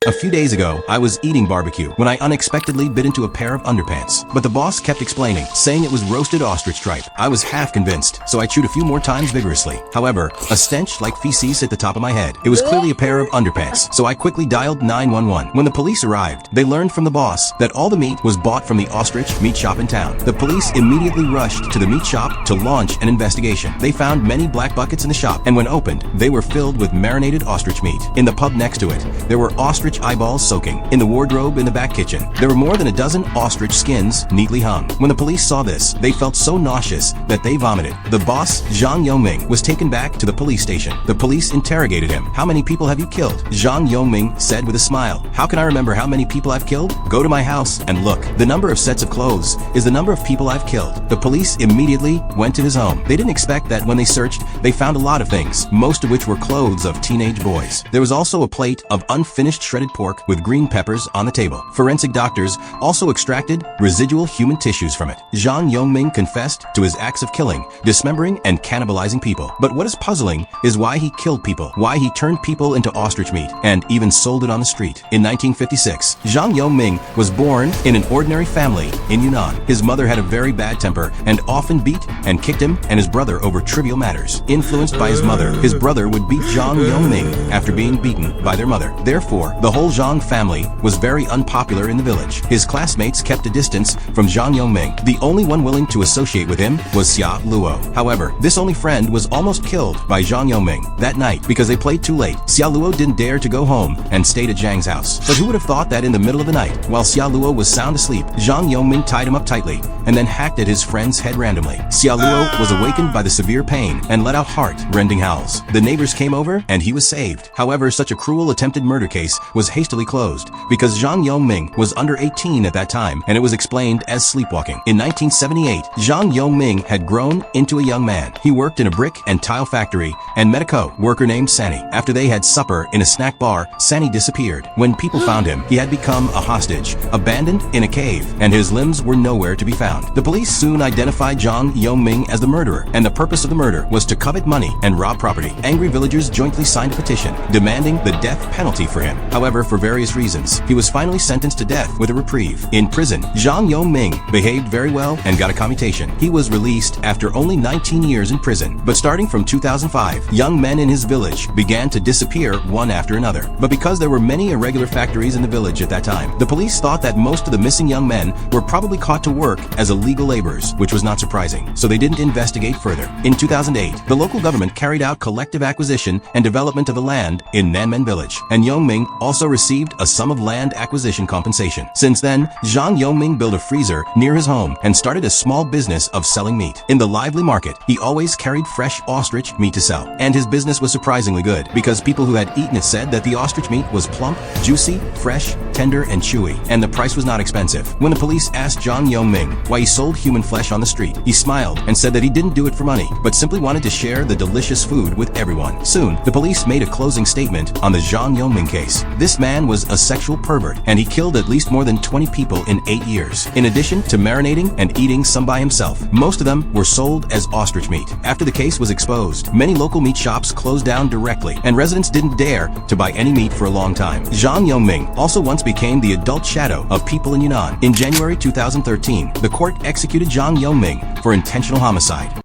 A few days ago, I was eating barbecue when I unexpectedly bit into a pair of underpants. But the boss kept explaining, saying it was roasted ostrich tripe. I was half convinced, so I chewed a few more times vigorously. However, a stench like feces hit the top of my head. It was clearly a pair of underpants, so I quickly dialed 911. When the police arrived, they learned from the boss that all the meat was bought from the ostrich meat shop in town. The police immediately rushed to the meat shop to launch an investigation. They found many black buckets in the shop, and when opened, they were filled with marinated ostrich meat. In the pub next to it, there were ostrich eyeballs soaking. In the wardrobe in the back kitchen, there were more than a dozen ostrich skins neatly hung. When the police saw this, they felt so nauseous that they vomited. The boss, Zhang Yongming, was taken back to the police station. The police interrogated him. "How many people have you killed?" Zhang Yongming said with a smile, "How can I remember how many people I've killed? Go to my house and look. The number of sets of clothes is the number of people I've killed." The police immediately went to his home. They didn't expect that when they searched, they found a lot of things, most of which were clothes of teenage boys. There was also a plate of unfinished shredded pork with green peppers on the table. Forensic doctors also extracted residual human tissues from it. Zhang Yongming confessed to his acts of killing, dismembering, and cannibalizing people. But what is puzzling is why he killed people, why he turned people into ostrich meat, and even sold it on the street. In 1956, Zhang Yongming was born in an ordinary family in Yunnan. His mother had a very bad temper and often beat and kicked him and his brother over trivial matters. Influenced by his mother, his brother would beat Zhang Yongming after being beaten by their mother. Therefore, the whole Zhang family was very unpopular in the village. His classmates kept a distance from Zhang Yongming. The only one willing to associate with him was Xia Luo. However, this only friend was almost killed by Zhang Yongming that night because they played too late. Xia Luo didn't dare to go home and stayed at Zhang's house. But who would have thought that in the middle of the night, while Xia Luo was sound asleep, Zhang Yongming tied him up tightly and then hacked at his friend's head randomly. Xia Luo was awakened by the severe pain and let out heart-rending howls. The neighbors came over and he was saved. However, such a cruel attempted murder case was hastily closed because Zhang Yongming was under 18 at that time and it was explained as sleepwalking. In 1978, Zhang Yongming had grown into a young man. He worked in a brick and tile factory and met a co-worker named Sani. After they had supper in a snack bar, Sani disappeared. When people found him, he had become a hostage, abandoned in a cave, and his limbs were nowhere to be found. The police soon identified Zhang Yongming as the murderer, and the purpose of the murder was to covet money and rob property. Angry villagers jointly signed a petition demanding the death penalty for him. However, for various reasons, he was finally sentenced to death with a reprieve. In prison, Zhang Yongming behaved very well and got a commutation. He was released after only 19 years in prison. But starting from 2005, young men in his village began to disappear one after another. But because there were many irregular factories in the village at that time, the police thought that most of the missing young men were probably caught to work as illegal laborers, which was not surprising. So they didn't investigate further. In 2008, the local government carried out collective acquisition and development of the land in Nanmen village, and Yongming also received a sum of land acquisition compensation. Since then, Zhang Yongming built a freezer near his home and started a small business of selling meat. In the lively market, he always carried fresh ostrich meat to sell, and his business was surprisingly good because people who had eaten it said that the ostrich meat was plump, juicy, fresh, tender, and chewy, and the price was not expensive. When the police asked Zhang Yongming why he sold human flesh on the street, he smiled and said that he didn't do it for money, but simply wanted to share the delicious food with everyone. Soon, the police made a closing statement on the Zhang Yongming case. This man was a sexual pervert, and he killed at least more than 20 people in 8 years. In addition to marinating and eating some by himself, most of them were sold as ostrich meat. After the case was exposed, many local meat shops closed down directly, and residents didn't dare to buy any meat for a long time. Zhang Yongming also once became the adult shadow of people in Yunnan. In January 2013, the court executed Zhang Yongming for intentional homicide.